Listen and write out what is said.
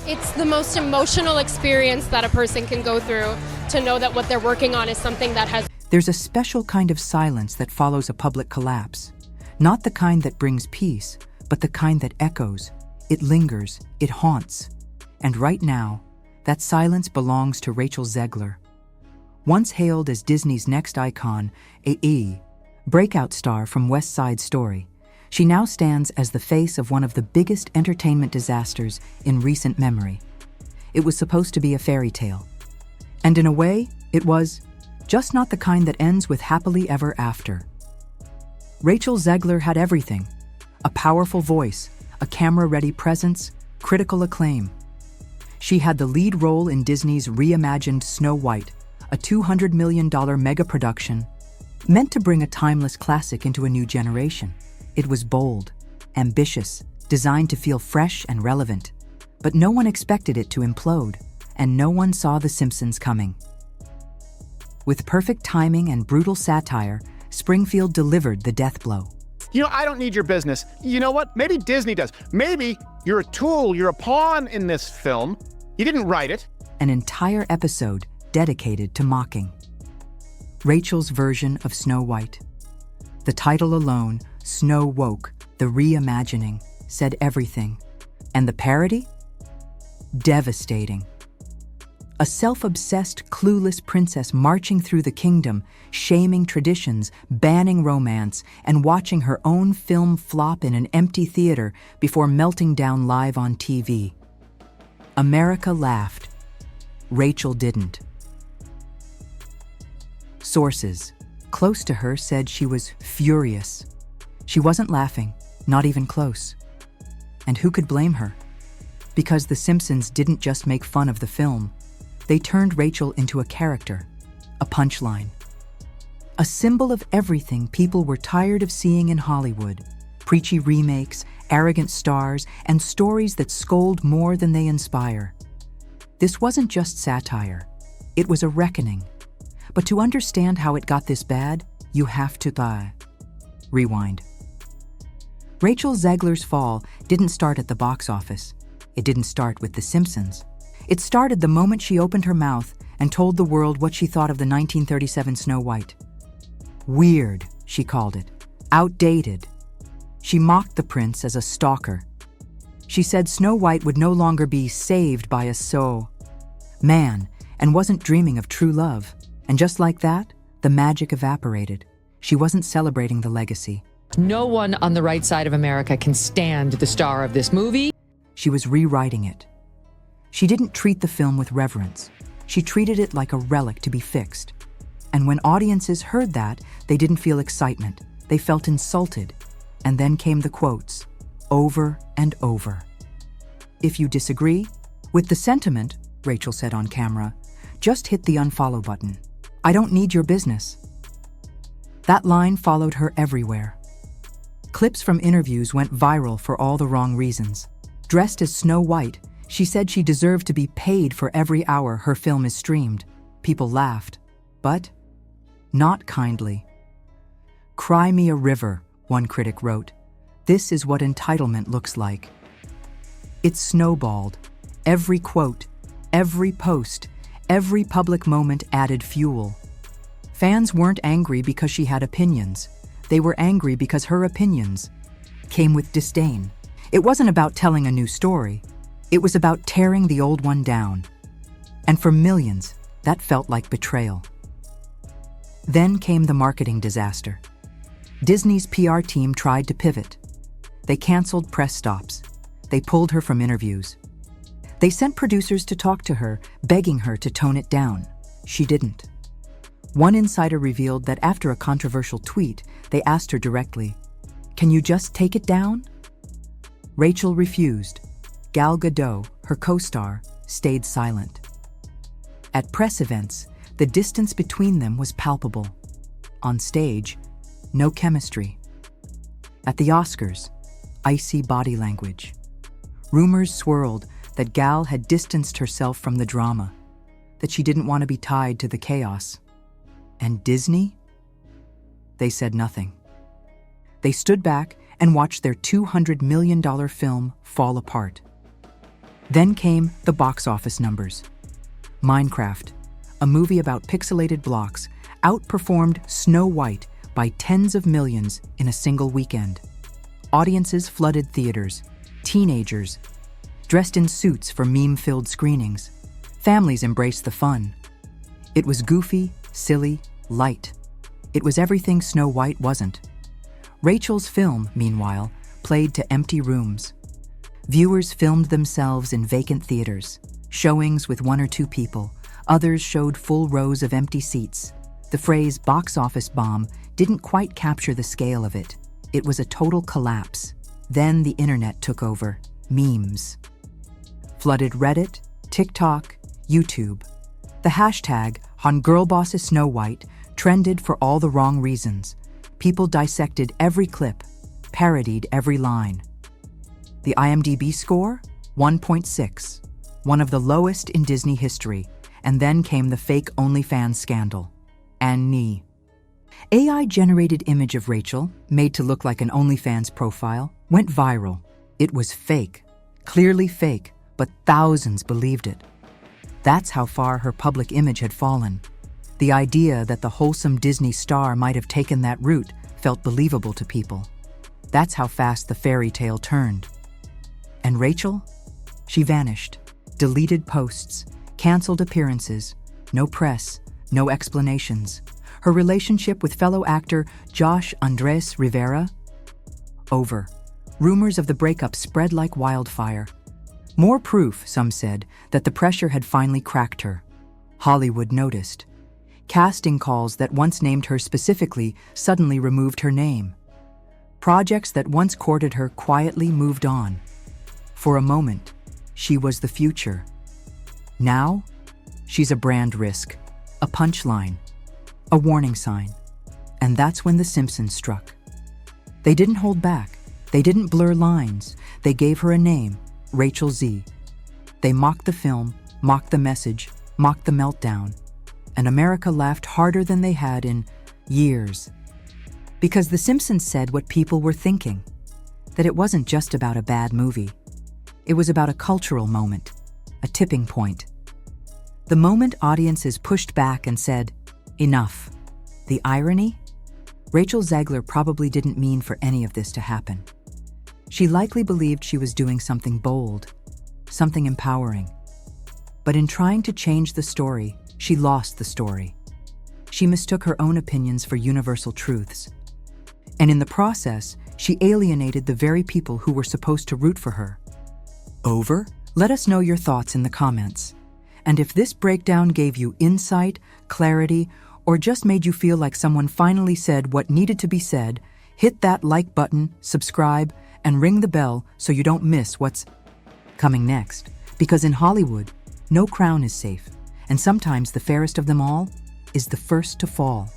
It's the most emotional experience that a person can go through to know that what they're working on is something that has... There's a special kind of silence that follows a public collapse. Not the kind that brings peace, but the kind that echoes. It lingers, it haunts. And right now, that silence belongs to Rachel Zegler. Once hailed as Disney's next icon, a breakout star from West Side Story, she now stands as the face of one of the biggest entertainment disasters in recent memory. It was supposed to be a fairy tale. And in a way, it was, just not the kind that ends with happily ever after. Rachel Zegler had everything: a powerful voice, a camera-ready presence, critical acclaim. She had the lead role in Disney's reimagined Snow White, a $200 million mega-production meant to bring a timeless classic into a new generation. It was bold, ambitious, designed to feel fresh and relevant. But no one expected it to implode, and no one saw The Simpsons coming. With perfect timing and brutal satire, Springfield delivered the death blow. You know, I don't need your business. You know what? Maybe Disney does. Maybe you're a tool, you're a pawn in this film. You didn't write it. An entire episode dedicated to mocking Rachel's version of Snow White. The title alone, Snow Woke, the reimagining, said everything. And the parody? Devastating. A self-obsessed, clueless princess marching through the kingdom, shaming traditions, banning romance, and watching her own film flop in an empty theater before melting down live on TV. America laughed. Rachel didn't. Sources close to her said she was furious. She wasn't laughing, not even close. And who could blame her? Because The Simpsons didn't just make fun of the film. They turned Rachel into a character, a punchline. A symbol of everything people were tired of seeing in Hollywood: preachy remakes, arrogant stars, and stories that scold more than they inspire. This wasn't just satire. It was a reckoning. But to understand how it got this bad, you have to rewind. Rachel Zegler's fall didn't start at the box office. It didn't start with The Simpsons. It started the moment she opened her mouth and told the world what she thought of the 1937 Snow White. Weird, she called it. Outdated. She mocked the prince as a stalker. She said Snow White would no longer be saved by a man and wasn't dreaming of true love. And just like that, the magic evaporated. She wasn't celebrating the legacy. No one on the right side of America can stand the star of this movie. She was rewriting it. She didn't treat the film with reverence. She treated it like a relic to be fixed. And when audiences heard that, they didn't feel excitement. They felt insulted. And then came the quotes, over and over. If you disagree with the sentiment, Rachel said on camera, just hit the unfollow button. I don't need your business. That line followed her everywhere. Clips from interviews went viral for all the wrong reasons. Dressed as Snow White, she said she deserved to be paid for every hour her film is streamed. People laughed, but not kindly. "Cry me a river," one critic wrote. "This is what entitlement looks like." It snowballed. Every quote, every post, every public moment added fuel. Fans weren't angry because she had opinions. They were angry because her opinions came with disdain. It wasn't about telling a new story. It was about tearing the old one down. And for millions, that felt like betrayal. Then came the marketing disaster. Disney's PR team tried to pivot. They canceled press stops. They pulled her from interviews. They sent producers to talk to her, begging her to tone it down. She didn't. One insider revealed that after a controversial tweet, they asked her directly, "Can you just take it down?" Rachel refused. Gal Gadot, her co-star, stayed silent. At press events, the distance between them was palpable. On stage, no chemistry. At the Oscars, icy body language. Rumors swirled that Gal had distanced herself from the drama, that she didn't want to be tied to the chaos. And Disney? They said nothing. They stood back and watched their $200 million film fall apart. Then came the box office numbers. Minecraft, a movie about pixelated blocks, outperformed Snow White by tens of millions in a single weekend. Audiences flooded theaters, teenagers, dressed in suits for meme-filled screenings. Families embraced the fun. It was goofy, silly, light. It was everything Snow White wasn't. Rachel's film, meanwhile, played to empty rooms. Viewers filmed themselves in vacant theaters, showings with one or two people. Others showed full rows of empty seats. The phrase box office bomb didn't quite capture the scale of it. It was a total collapse. Then the internet took over. Memes flooded Reddit, TikTok, YouTube. The hashtag #HonGirlBoss's Snow White trended for all the wrong reasons. People dissected every clip, parodied every line. The IMDb score? 1.6, one of the lowest in Disney history. And then came the fake OnlyFans scandal. And Nee. AI-generated image of Rachel, made to look like an OnlyFans profile, went viral. It was fake, clearly fake, but thousands believed it. That's how far her public image had fallen. The idea that the wholesome Disney star might have taken that route felt believable to people. That's how fast the fairy tale turned. And Rachel? She vanished, deleted posts, canceled appearances, no press, no explanations. Her relationship with fellow actor Josh Andres Rivera? Over. Rumors of the breakup spread like wildfire. More proof, some said, that the pressure had finally cracked her. Hollywood noticed. Casting calls that once named her specifically suddenly removed her name. Projects that once courted her quietly moved on. For a moment, she was the future. Now, she's a brand risk, a punchline, a warning sign. And that's when the Simpsons struck. They didn't hold back. They didn't blur lines. They gave her a name, Rachel Z. They mocked the film, mocked the message, mocked the meltdown. And America laughed harder than they had in years. Because the Simpsons said what people were thinking, that it wasn't just about a bad movie. It was about a cultural moment, a tipping point. The moment audiences pushed back and said, enough. The irony? Rachel Zegler probably didn't mean for any of this to happen. She likely believed she was doing something bold, something empowering. But in trying to change the story, she lost the story. She mistook her own opinions for universal truths. And in the process, she alienated the very people who were supposed to root for her. Over? Let us know your thoughts in the comments. And if this breakdown gave you insight, clarity, or just made you feel like someone finally said what needed to be said, hit that like button, subscribe, and ring the bell so you don't miss what's coming next. Because in Hollywood, no crown is safe, and sometimes the fairest of them all is the first to fall.